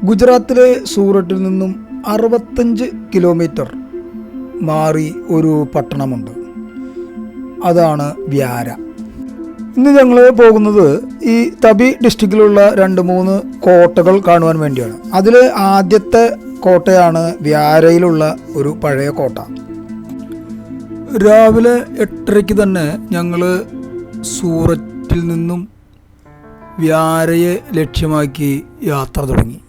ഗുജറാത്തിലെ സൂററ്റിൽ നിന്നും 65 കിലോമീറ്റർ മാറി ഒരു പട്ടണമുണ്ട്. അതാണ് വ്യാര. ഇന്ന് ഞങ്ങൾ പോകുന്നത് ഈ തപി ഡിസ്ട്രിക്റ്റിലുള്ള 2-3 കോട്ടകൾ കാണുവാൻ വേണ്ടിയാണ്. അതിൽ ആദ്യത്തെ കോട്ടയാണ് വ്യാരയിലുള്ള ഒരു പഴയ കോട്ട. രാവിലെ 8:30 തന്നെ ഞങ്ങൾ സൂററ്റിൽ നിന്നും വ്യാരയെ ലക്ഷ്യമാക്കി യാത്ര തുടങ്ങി.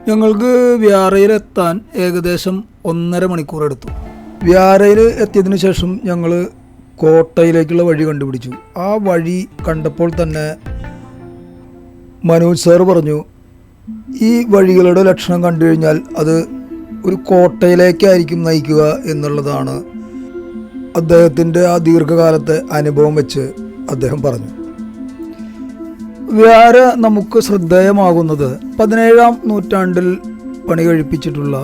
ഞങ്ങൾക്ക് വ്യാരയിലെത്താൻ ഏകദേശം 1.5 മണിക്കൂർ എടുത്തു. വ്യാരയിൽ എത്തിയതിനു ശേഷം ഞങ്ങൾ കോട്ടയിലേക്കുള്ള വഴി കണ്ടുപിടിച്ചു. ആ വഴി കണ്ടപ്പോൾ തന്നെ മനോജ് സാർ പറഞ്ഞു, ഈ വഴികളുടെ ലക്ഷണം കണ്ടു കഴിഞ്ഞാൽ അത് ഒരു കോട്ടയിലേക്കായിരിക്കും നയിക്കുക എന്നുള്ളതാണ് അദ്ദേഹത്തിൻ്റെ ആ ദീർഘകാലത്തെ അനുഭവം വെച്ച് അദ്ദേഹം പറഞ്ഞു. വ്യാര നമുക്ക് ശ്രദ്ധേയമാകുന്നത് 17-ാം നൂറ്റാണ്ടിൽ പണി കഴിപ്പിച്ചിട്ടുള്ള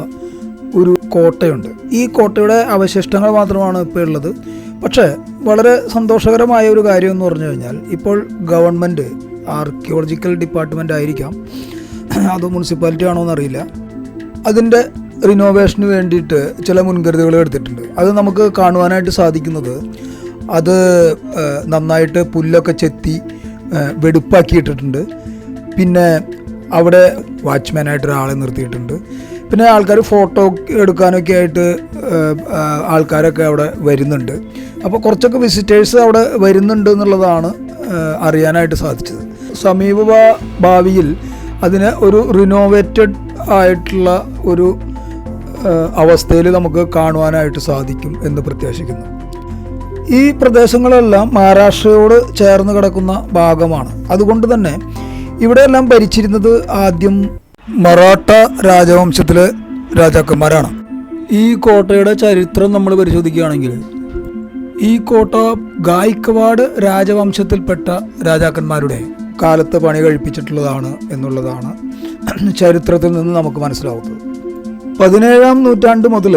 ഒരു കോട്ടയുണ്ട്. ഈ കോട്ടയുടെ അവശിഷ്ടങ്ങൾ മാത്രമാണ് ഇപ്പോൾ ഉള്ളത്. പക്ഷേ വളരെ സന്തോഷകരമായ ഒരു കാര്യം എന്ന് പറഞ്ഞു കഴിഞ്ഞാൽ ഇപ്പോൾ ഗവൺമെൻറ് ആർക്കിയോളജിക്കൽ ഡിപ്പാർട്ട്മെൻ്റ് ആയിരിക്കാം, അതോ മുനിസിപ്പാലിറ്റി ആണോ എന്നറിയില്ല, അതിൻ്റെ റിനോവേഷന് വേണ്ടിയിട്ട് ചില മുൻകരുതലുകൾ എടുത്തിട്ടുണ്ട്. അത് നമുക്ക് കാണുവാനായിട്ട് സാധിക്കുന്നത് അത് നന്നായിട്ട് പുല്ലൊക്കെ ചെത്തി വെടുപ്പാക്കിയിട്ടിട്ടുണ്ട്. പിന്നെ അവിടെ വാച്ച്മാനായിട്ട് ഒരാളെ നിർത്തിയിട്ടുണ്ട്. പിന്നെ ആൾക്കാർ ഫോട്ടോ എടുക്കാനൊക്കെ ആയിട്ട് ആൾക്കാരൊക്കെ അവിടെ വരുന്നുണ്ട്. അപ്പോൾ കുറച്ചൊക്കെ വിസിറ്റേഴ്സ് അവിടെ വരുന്നുണ്ട് എന്നുള്ളതാണ് അറിയാനായിട്ട് സാധിച്ചത്. സമീപ ഭാവിയിൽ അതിന് ഒരു റിനോവേറ്റഡ് ആയിട്ടുള്ള ഒരു അവസ്ഥയിൽ നമുക്ക് കാണുവാനായിട്ട് സാധിക്കും എന്ന് പ്രത്യാശിക്കുന്നു. ഈ പ്രദേശങ്ങളെല്ലാം മഹാരാഷ്ട്രയോട് ചേർന്ന് കിടക്കുന്ന ഭാഗമാണ്. അതുകൊണ്ട് തന്നെ ഇവിടെയെല്ലാം ഭരിച്ചിരുന്നത് ആദ്യം മറാഠ രാജവംശത്തിലെ രാജാക്കന്മാരാണ്. ഈ കോട്ടയുടെ ചരിത്രം നമ്മൾ പരിശോധിക്കുകയാണെങ്കിൽ ഈ കോട്ട ഗായ്ക്കവാഡ് രാജവംശത്തിൽപ്പെട്ട രാജാക്കന്മാരുടെ കാലത്ത് പണി കഴിപ്പിച്ചിട്ടുള്ളതാണ് എന്നുള്ളതാണ് ചരിത്രത്തിൽ നിന്ന് നമുക്ക് മനസ്സിലാവുന്നത്. 17-ാം നൂറ്റാണ്ട് മുതൽ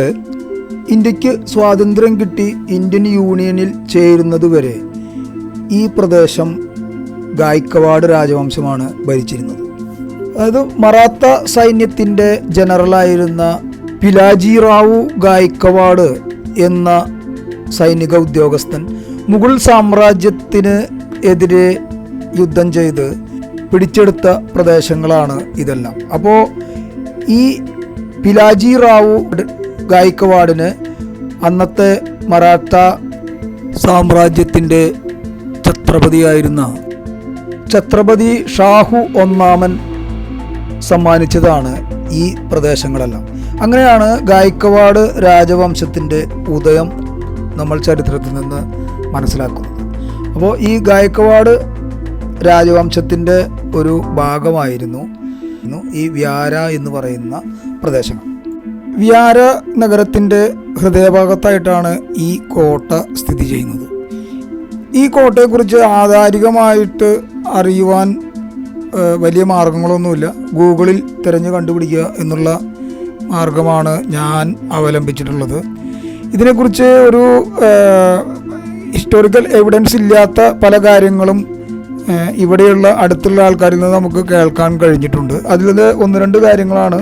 ഇന്ത്യക്ക് സ്വാതന്ത്ര്യം കിട്ടി ഇന്ത്യൻ യൂണിയനിൽ ചേരുന്നതുവരെ ഈ പ്രദേശം ഗായ്ക്കവാഡ് രാജവംശമാണ് ഭരിച്ചിരുന്നത്. അതായത് മറാത്ത സൈന്യത്തിൻ്റെ ജനറലായിരുന്ന പിലാജിറാവു ഗായ്ക്കവാഡ് എന്ന സൈനിക ഉദ്യോഗസ്ഥൻ മുഗൾ സാമ്രാജ്യത്തിന് എതിരെ യുദ്ധം ചെയ്ത് പിടിച്ചെടുത്ത പ്രദേശങ്ങളാണ് ഇതെല്ലാം. അപ്പോൾ ഈ പിലാജിറാവു ഗായ്ക്കവാഡിന് അന്നത്തെ മറാഠ സാമ്രാജ്യത്തിൻ്റെ ഛത്രപതിയായിരുന്ന ഛത്രപതി ഷാഹു 1-ാമൻ സമ്മാനിച്ചതാണ് ഈ പ്രദേശങ്ങളെല്ലാം. അങ്ങനെയാണ് ഗായ്ക്കവാഡ് രാജവംശത്തിൻ്റെ ഉദയം നമ്മൾ ചരിത്രത്തിൽ നിന്ന് മനസ്സിലാക്കുന്നത്. അപ്പോൾ ഈ ഗായ്ക്കവാഡ് രാജവംശത്തിൻ്റെ ഒരു ഭാഗമായിരുന്നു ഈ വ്യാര എന്ന് പറയുന്ന പ്രദേശങ്ങൾ. വ്യാര നഗരത്തിൻ്റെ ഹൃദയഭാഗത്തായിട്ടാണ് ഈ കോട്ട സ്ഥിതി ചെയ്യുന്നത്. ഈ കോട്ടയെക്കുറിച്ച് ആധികാരികമായിട്ട് അറിയുവാൻ വലിയ മാർഗങ്ങളൊന്നുമില്ല. ഗൂഗിളിൽ തിരഞ്ഞു കണ്ടുപിടിക്കുക എന്നുള്ള മാർഗമാണ് ഞാൻ അവലംബിച്ചിട്ടുള്ളത്. ഇതിനെക്കുറിച്ച് ഒരു ഹിസ്റ്റോറിക്കൽ എവിഡൻസ് ഇല്ലാത്ത പല കാര്യങ്ങളും ഇവിടെയുള്ള അടുത്തുള്ള ആൾക്കാരിൽ നിന്ന് നമുക്ക് കേൾക്കാൻ കഴിഞ്ഞിട്ടുണ്ട്. അതിൽ 1-2 കാര്യങ്ങളാണ്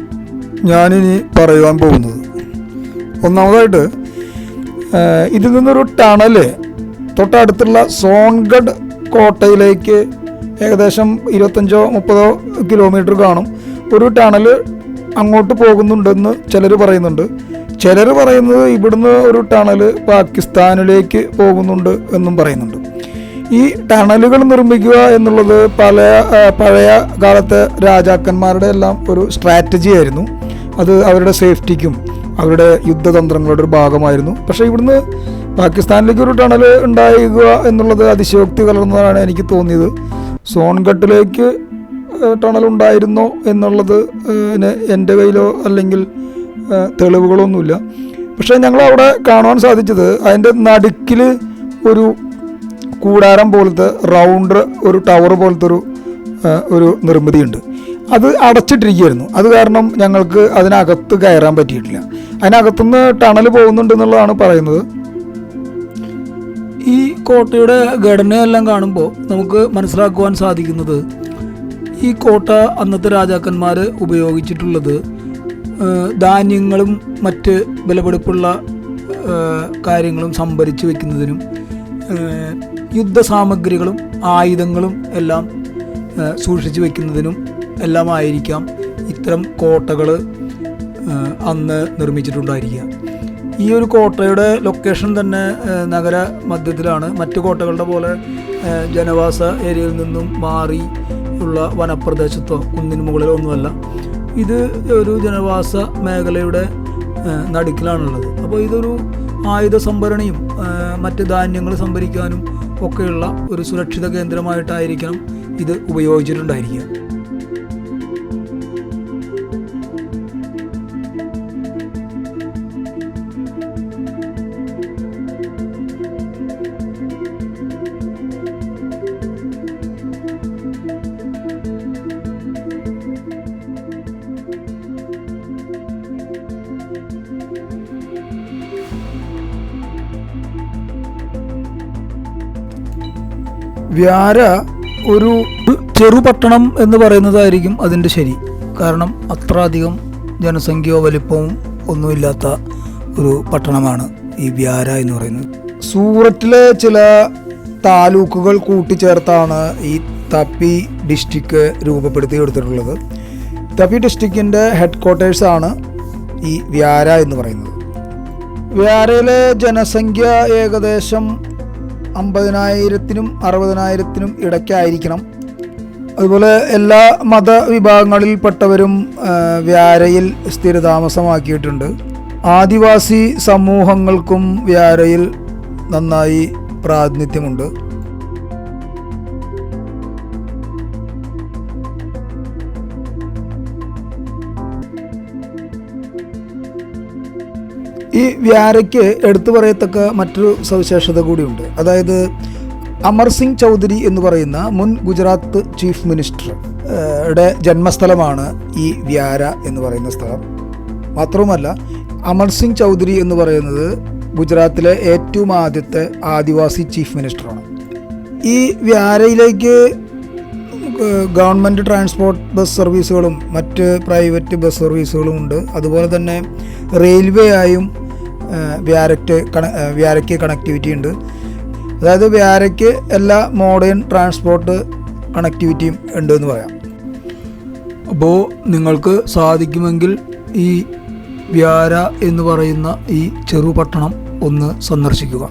ഞാനിനി പറയുവാൻ പോകുന്നത്. ഒന്നാമതായിട്ട് ഇതിൽ നിന്നൊരു ടണല് തൊട്ടടുത്തുള്ള സോൺഗഡ് കോട്ടയിലേക്ക് ഏകദേശം 25-30 കിലോമീറ്റർ കാണും. ഒരു ടണൽ അങ്ങോട്ട് പോകുന്നുണ്ടെന്ന് ചിലർ പറയുന്നുണ്ട്. ചിലർ പറയുന്നത് ഇവിടുന്ന് ഒരു ടണൽ പാകിസ്ഥാനിലേക്ക് പോകുന്നുണ്ട് എന്നും പറയുന്നുണ്ട്. ഈ ടണലുകൾ നിർമ്മിക്കുക എന്നുള്ളത് പഴയ കാലത്തെ രാജാക്കന്മാരുടെ എല്ലാം ഒരു സ്ട്രാറ്റജി ആയിരുന്നു. അത് അവരുടെ സേഫ്റ്റിക്കും അവരുടെ യുദ്ധതന്ത്രങ്ങളുടെ ഒരു ഭാഗമായിരുന്നു. പക്ഷേ ഇവിടുന്ന് പാകിസ്ഥാനിലേക്ക് ഒരു ടണൽ ഉണ്ടാവുക എന്നുള്ളത് അതിശയോക്തി കലർന്നതാണ് എനിക്ക് തോന്നിയത്. സോൺഗഡിലേക്ക് ടണൽ ഉണ്ടായിരുന്നോ എന്നുള്ളത് എൻ്റെ കയ്യിലോ അല്ലെങ്കിൽ തെളിവുകളൊന്നുമില്ല. പക്ഷേ ഞങ്ങളവിടെ കാണുവാൻ സാധിച്ചത് അതിൻ്റെ നടുക്കിൽ ഒരു കൂടാരം പോലത്തെ റൗണ്ട് ഒരു ടവർ പോലത്തെ ഒരു നിർമ്മിതിയുണ്ട്. അത് അടച്ചിട്ടിരിക്കുകയായിരുന്നു. അത് കാരണം ഞങ്ങൾക്ക് അതിനകത്ത് കയറാൻ പറ്റിയിട്ടില്ല. അതിനകത്തുനിന്ന് ടണൽ പോകുന്നുണ്ടെന്നുള്ളതാണ് പറയുന്നത്. ഈ കോട്ടയുടെ ഘടനയെല്ലാം കാണുമ്പോൾ നമുക്ക് മനസ്സിലാക്കുവാൻ സാധിക്കുന്നത് ഈ കോട്ട അന്നത്തെ രാജാക്കന്മാർ ഉപയോഗിച്ചിട്ടുള്ളത് ധാന്യങ്ങളും മറ്റ് വിലപിടിപ്പുള്ള കാര്യങ്ങളും സംഭരിച്ച് വയ്ക്കുന്നതിനും യുദ്ധസാമഗ്രികളും ആയുധങ്ങളും എല്ലാം സൂക്ഷിച്ച് വയ്ക്കുന്നതിനും എല്ലാമായിരിക്കാം ഇത്തരം കോട്ടകൾ അന്ന് നിർമ്മിച്ചിട്ടുണ്ടായിരിക്കുക. ഈ ഒരു കോട്ടയുടെ ലൊക്കേഷൻ തന്നെ നഗര മധ്യത്തിലാണ്. മറ്റു കോട്ടകളുടെ പോലെ ജനവാസ ഏരിയയിൽ നിന്നും മാറി ഉള്ള വനപ്രദേശത്തോ കുന്നിന് മുകളിലോ ഒന്നുമല്ല. ഇത് ഒരു ജനവാസ മേഖലയുടെ നടുക്കിലാണുള്ളത്. അപ്പോൾ ഇതൊരു ആയുധ സംഭരണിയും മറ്റ് ധാന്യങ്ങൾ സംഭരിക്കാനും ഒക്കെയുള്ള ഒരു സുരക്ഷിത കേന്ദ്രമായിട്ടായിരിക്കണം ഇത് ഉപയോഗിച്ചിട്ടുണ്ടായിരിക്കുക. വ്യാര ഒരു ചെറുപട്ടണം എന്ന് പറയുന്നതായിരിക്കും അതിൻ്റെ ശരി. കാരണം അത്ര അധികം ജനസംഖ്യയോ വലിപ്പവും ഒന്നുമില്ലാത്ത ഒരു പട്ടണമാണ് ഈ വ്യാര എന്ന് പറയുന്നത്. സൂററ്റിലെ ചില താലൂക്കുകൾ കൂട്ടിച്ചേർത്താണ് ഈ തപ്പി ഡിസ്ട്രിക്റ്റ് രൂപപ്പെടുത്തിയെടുത്തിട്ടുള്ളത്. തപ്പി ഡിസ്ട്രിക്റ്റിൻ്റെ ഹെഡ് ക്വാർട്ടേഴ്സാണ് ഈ വ്യാര എന്ന് പറയുന്നത്. വ്യാരയിലെ ജനസംഖ്യ ഏകദേശം 50,000-നും 60,000-നും ഇടയ്ക്കായിരിക്കണം. അതുപോലെ എല്ലാ മതവിഭാഗങ്ങളിൽപ്പെട്ടവരും വ്യാരയിൽ സ്ഥിരതാമസമാക്കിയിട്ടുണ്ട്. ആദിവാസി സമൂഹങ്ങൾക്കും വ്യാരയിൽ നന്നായി പ്രാതിനിധ്യമുണ്ട്. ഈ വ്യാരയ്ക്ക് എടുത്തു പറയത്തക്ക മറ്റൊരു സവിശേഷത കൂടിയുണ്ട്. അതായത് അമർ സിംഗ് ചൗധരി എന്ന് പറയുന്ന മുൻ ഗുജറാത്ത് ചീഫ് മിനിസ്റ്ററുടെ ജന്മസ്ഥലമാണ് ഈ വ്യാര എന്ന് പറയുന്ന സ്ഥലം. മാത്രവുമല്ല, അമർ സിംഗ് ചൗധരി എന്ന് പറയുന്നത് ഗുജറാത്തിലെ ഏറ്റവും ആദ്യത്തെ ആദിവാസി ചീഫ് മിനിസ്റ്ററാണ്. ഈ വ്യാരയിലേക്ക് ഗവൺമെൻറ് ട്രാൻസ്പോർട്ട് ബസ് സർവീസുകളും മറ്റ് പ്രൈവറ്റ് ബസ് സർവീസുകളും ഉണ്ട്. അതുപോലെ തന്നെ റെയിൽവേ ആയും വ്യാരയ്ക്ക് കണക്ടിവിറ്റി ഉണ്ട്. അതായത് വ്യാരയ്ക്ക് എല്ലാ മോഡേൺ ട്രാൻസ്പോർട്ട് കണക്ടിവിറ്റിയും ഉണ്ട് എന്ന് പറയാം. അപ്പോൾ നിങ്ങൾക്ക് സാധിക്കുമെങ്കിൽ ഈ വ്യാര എന്ന് പറയുന്ന ഈ ചെറുപട്ടണം ഒന്ന് സന്ദർശിക്കുക.